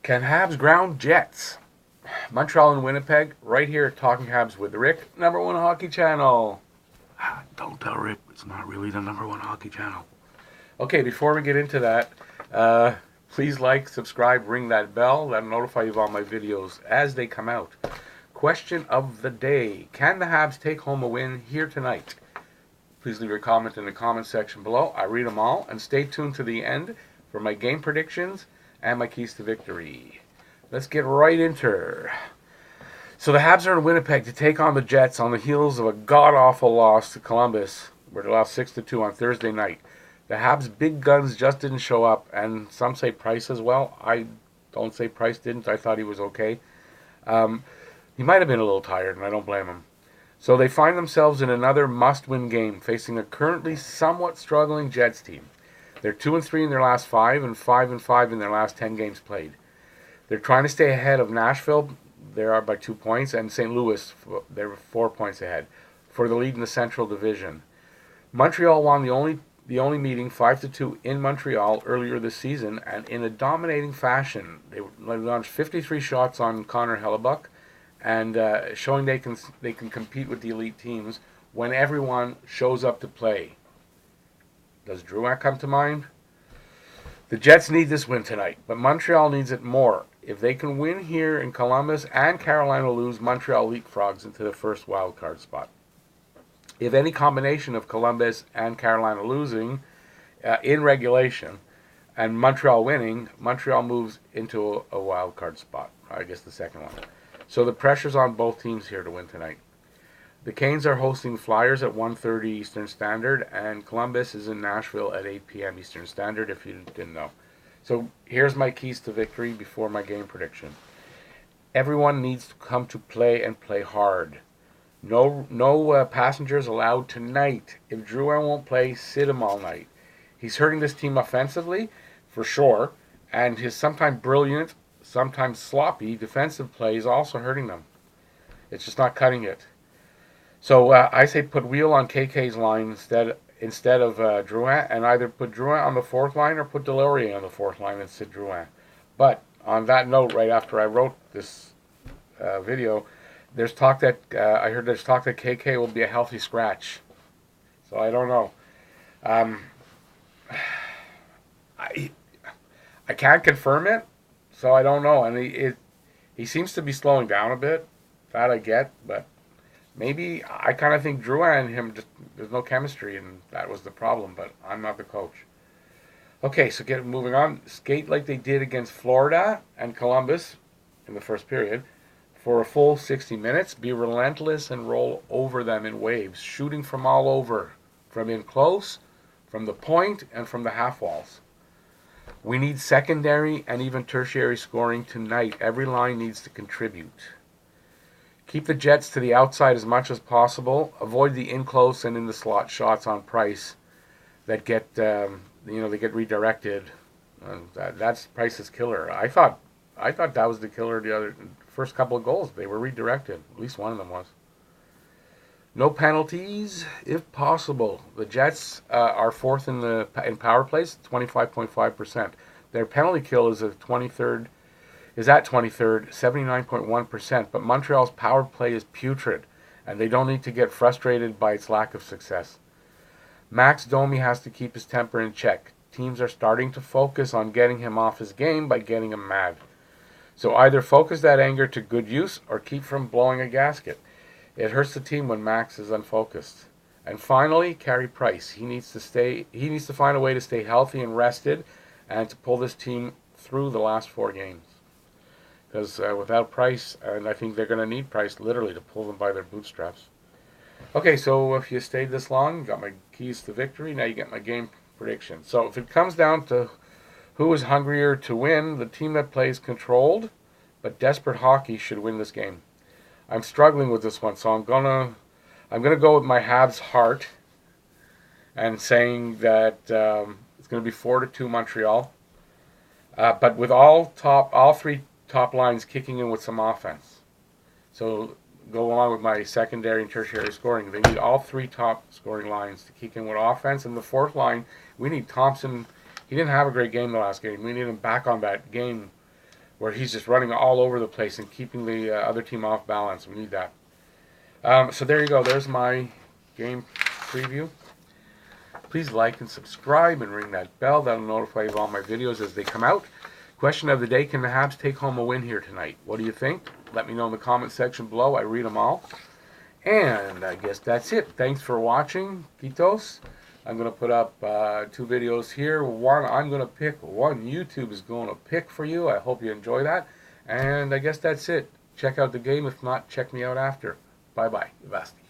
Can Habs ground Jets? Montreal and Winnipeg, right here at Talking Habs with Rick, #1 hockey channel. Don't tell Rick, it's not really the #1 hockey channel. Okay, before we get into that, please like, subscribe, ring that bell. That'll notify you of all my videos as they come out. Question of the day. Can the Habs take home a win here tonight? Please leave your comment in the comment section below. I read them all, and stay tuned to the end for my game predictions and my keys to victory. Let's get right into her. So the Habs are in Winnipeg to take on the Jets on the heels of a god-awful loss to Columbus, where they lost 6-2 on Thursday night. The Habs' big guns just didn't show up, and some say Price as well. I don't say Price didn't. I thought he was okay. He might have been a little tired, and I don't blame him. So they find themselves in another must-win game, facing a currently somewhat struggling Jets team. They're 2-3 in their last 5, and 5-5 in their last 10 games played. They're trying to stay ahead of Nashville. They are by 2 points, and St. Louis, they're 4 points ahead for the lead in the Central Division. Montreal won the only meeting 5-2 in Montreal earlier this season, and in a dominating fashion. They launched 53 shots on Connor Hellebuck, and showing they can compete with the elite teams when everyone shows up to play. Does Drouin come to mind? The Jets need this win tonight, but Montreal needs it more. If they can win here in Columbus and Carolina lose, Montreal leapfrogs into the first wild card spot. If any combination of Columbus and Carolina losing in regulation and Montreal winning, Montreal moves into a wild card spot. I guess the second one. So the pressure's on both teams here to win tonight. The Canes are hosting Flyers at 1:30 Eastern Standard, and Columbus is in Nashville at 8 p.m. Eastern Standard, if you didn't know. So here's my keys to victory before my game prediction. Everyone needs to come to play and play hard. No passengers allowed tonight. If Drouin won't play, sit him all night. He's hurting this team offensively, for sure, and his sometimes brilliant, sometimes sloppy defensive play is also hurting them. It's just not cutting it. So I say put Wheel on KK's line instead of Drouin, and either put Drouin on the fourth line or put Delorier on the fourth line and sit Drouin. But on that note, right after I wrote this video, there's talk that I heard there's talk that KK will be a healthy scratch. So I don't know. I can't confirm it, so I don't know. And he seems to be slowing down a bit. That I get, but maybe I kind of think Drouin and him there's no chemistry, and that was the problem. But I'm not the coach. Okay, so moving on. Skate like they did against Florida and Columbus in the first period for a full 60 minutes. Be relentless and roll over them in waves, shooting from all over, from in close, from the point, and from the half walls. We need secondary and even tertiary scoring tonight. Every line needs to contribute. Keep the Jets to the outside as much as possible. Avoid the in close and in the slot shots on Price that get they get redirected. That's Price's killer. I thought that was the killer. The first couple of goals, they were redirected. At least one of them was. No penalties, if possible. The Jets are fourth in power plays, 25.5%. Their penalty kill is at 23rd, 79.1%. But Montreal's power play is putrid, and they don't need to get frustrated by its lack of success. Max Domi has to keep his temper in check. Teams are starting to focus on getting him off his game by getting him mad. So either focus that anger to good use or keep from blowing a gasket. It hurts the team when Max is unfocused. And finally, Carey Price. He needs to find a way to stay healthy and rested, and to pull this team through the last 4 games. Because without Price, and I think they're going to need Price literally to pull them by their bootstraps. Okay, so if you stayed this long, you got my keys to victory. Now you get my game prediction. So if it comes down to who is hungrier to win, the team that plays controlled but desperate hockey should win this game. I'm struggling with this one, so I'm gonna go with my Habs heart and saying that it's gonna be 4-2 Montreal. But with all 3 top lines kicking in with some offense. So go along with my secondary and tertiary scoring. They need all 3 top scoring lines to kick in with offense. And the fourth line, we need Thompson. He didn't have a great game the last game. We need him back on that game where he's just running all over the place and keeping the other team off balance. We need that. So there you go. There's my game preview. Please like and subscribe and ring that bell. That'll notify you of all my videos as they come out. Question of the day, can the Habs take home a win here tonight? What do you think? Let me know in the comment section below. I read them all. And I guess that's it. Thanks for watching, Kitos. I'm going to put up 2 videos here. One I'm going to pick. One YouTube is going to pick for you. I hope you enjoy that. And I guess that's it. Check out the game. If not, check me out after. Bye-bye. Vasti.